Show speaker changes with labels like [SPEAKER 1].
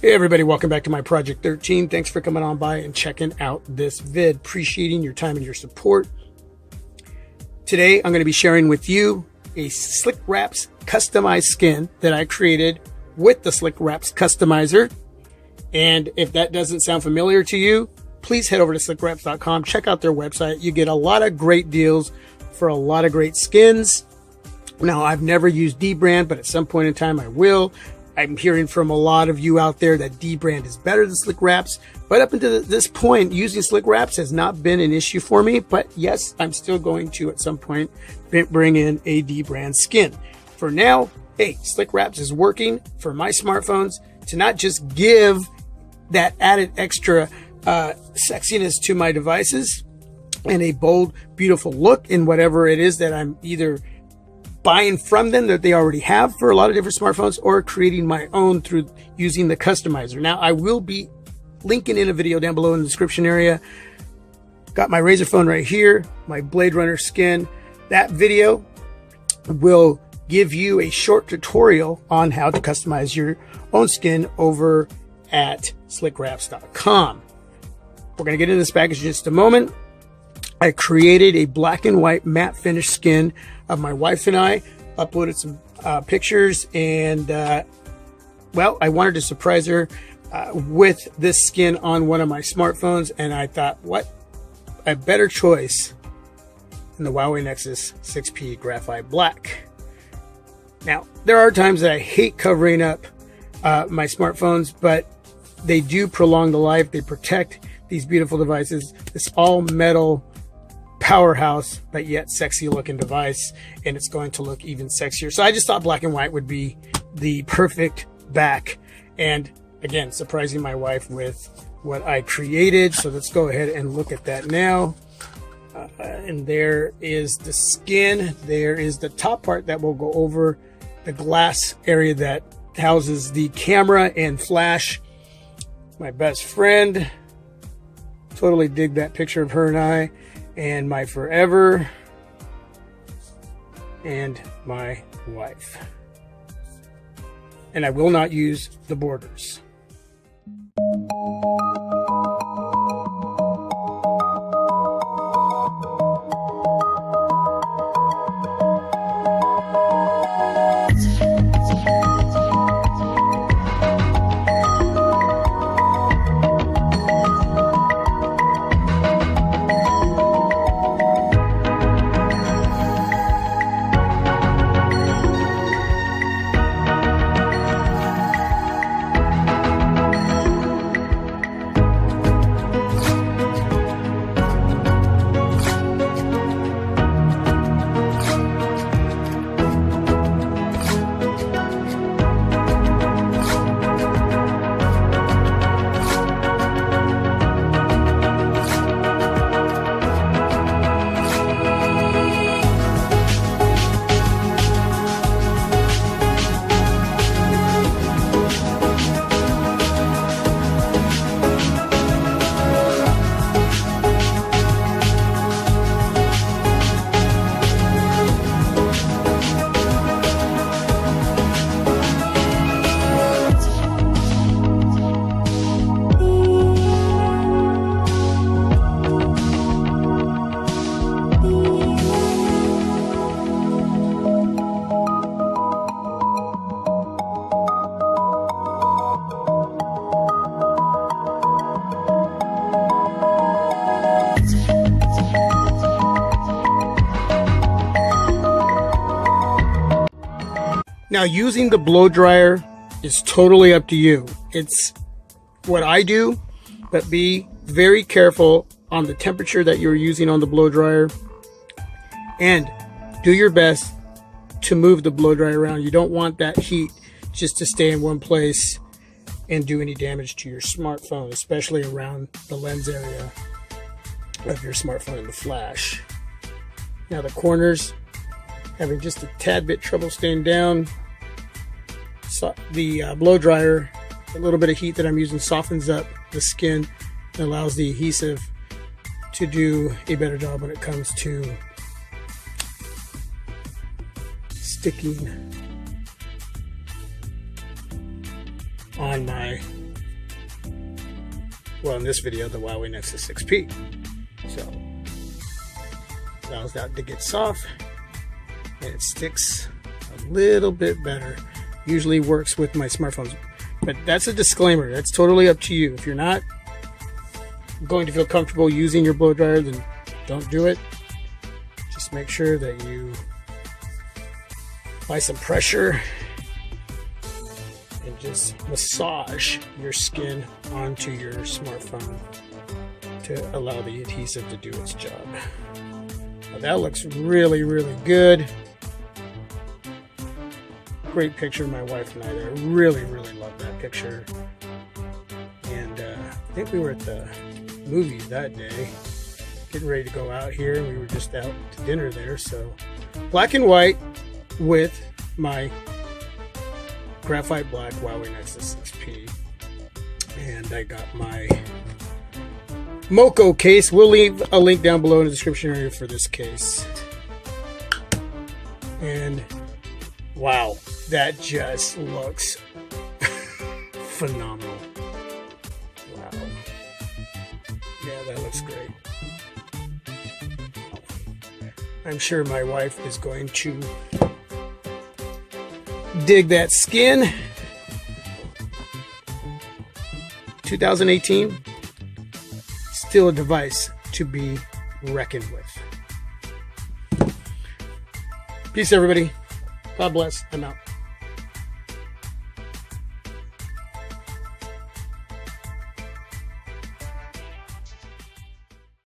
[SPEAKER 1] Hey everybody, welcome back to my Project 13. Thanks for coming on by and checking out this vid. Appreciating your time and your support. Today I'm going to be sharing with you a Slickwraps customized skin that I created with the Slickwraps customizer. And if that doesn't sound familiar to you, please head over to slickwraps.com. Check out their website. You get a lot of great deals for a lot of great skins. Now, I've never used D-brand, but at some point in time I will. I'm hearing from a lot of you out there that D-brand is better than Slickwraps, but up until this point, using Slickwraps has not been an issue for me. But yes, I'm still going to at some point bring in a D-brand skin. For now, hey, Slickwraps is working for my smartphones to not just give that added extra sexiness to my devices and a bold, beautiful look in whatever it is that I'm either buying from them that they already have for a lot of different smartphones, or creating my own through using the customizer. Now, I will be linking in a video down below in the description area. Got my Razer phone right here, my Blade Runner skin. That video will give you a short tutorial on how to customize your own skin over at slickwraps.com. We're going to get into this package in just a moment. I created a black and white matte finish skin of my wife and I, uploaded some pictures, and well, I wanted to surprise her with this skin on one of my smartphones, and I thought, what a better choice than the Huawei Nexus 6P Graphite Black. Now, there are times that I hate covering up my smartphones, but they do prolong the life. They protect these beautiful devices. This all metal powerhouse, but yet sexy looking device, and it's going to look even sexier. So I just thought black and white would be the perfect back, and again, surprising my wife with what I created. So let's go ahead and look at that now. And there is the skin. There is the top part that will go over the glass area that houses the camera and flash. My best friend, totally dig that picture of her and I, and my forever, and my wife. And I will not use the borders. Now, using the blow dryer is totally up to you. It's what I do, but be very careful on the temperature that you're using on the blow dryer, and do your best to move the blow dryer around. You don't want that heat just to stay in one place and do any damage to your smartphone, especially around the lens area of your smartphone and the flash. Now, the corners, having just a tad bit trouble staying down. So the blow dryer, a little bit of heat that I'm using softens up the skin and allows the adhesive to do a better job when it comes to sticking on my well, in this video, the Huawei Nexus 6P. So allows that to get soft, and it sticks a little bit better. Usually works with my smartphones, but that's a disclaimer. That's totally up to you. If you're not going to feel comfortable using your blow dryer, then don't do it. Just make sure that you apply some pressure and just massage your skin onto your smartphone to allow the adhesive to do its job. Now that looks really, really good. Great picture of my wife and I there. Really, really love that picture. And I think we were at the movies that day, getting ready to go out here, and we were just out to dinner there. So black and white with my graphite black Huawei Nexus 6P, and I got my Moko case. We'll leave a link down below in the description area for this case. And wow, that just looks phenomenal. Wow. Yeah, that looks great. I'm sure my wife is going to dig that skin. 2018, still a device to be reckoned with. Peace, everybody. God bless. I'm out.